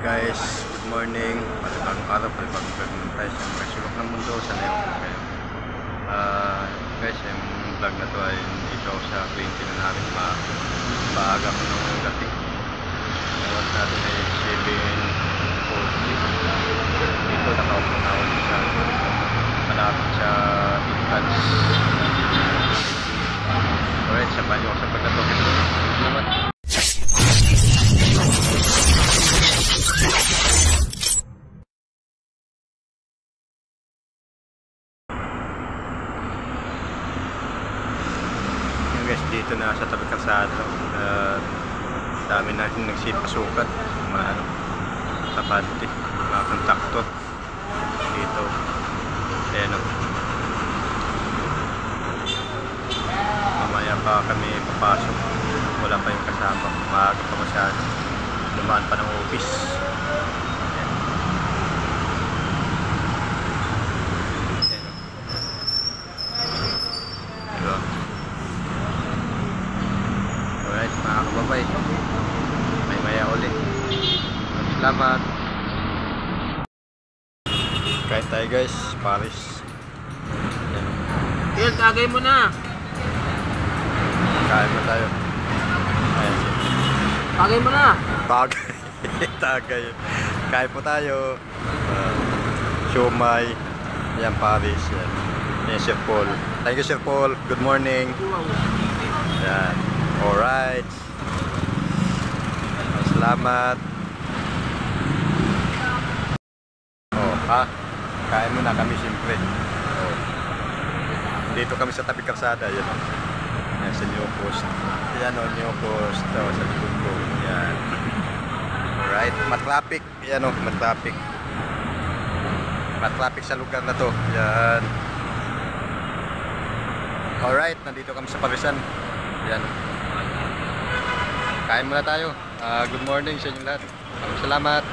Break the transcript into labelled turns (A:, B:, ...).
A: Guys, good morning. Panibagong araw, panibagong vlog naman tayo sa mga sulok ng mundo. Sana yung kayo. Guys, yung vlog na to ay dito sa cliente na namin. Maaga ko nung dating. Ngayon natin ay 7:40. Dito nakaupo na ako sa malapit sa entrance. Alright, sabahan nyo ako sa pagkatok. Salamat. Guys, dito na sa tabi kalsada, dami natin nagsipasukat, mga kapante, mga kontaktor dito. Ayan o, mamaya pa kami papasok, wala pa yung kasama, maaga pa masyado, dumaan pa ng office. Alright mga kababay, may maya ulit. Salamat. Kain tayo guys, Paris.
B: Tigil, tagay mo na.
A: Kain mo tayo. Ayan.
B: Tagay mo na.
A: Tagay. Tagay. Kain po tayo. Siomay. Ayan, Paris. Ayan. Ayan, Sir Paul. Thank you, Sir Paul. Good morning. Ayan. Alright. Salamat. Oh, ha? Kain muna kami siyempre. Oh. Dito kami sa tabi kalsada. Yan o. Yan sa New Post. Yan o, New Post. Oh, sa likod ko. Yan. Alright. Matraffic. Yan o, matraffic. Matraffic sa lugar na to. Yan. Alright. Nandito kami sa Parisan. Yan. Kain muna tayo. Good morning sa inyo lahat. Salamat.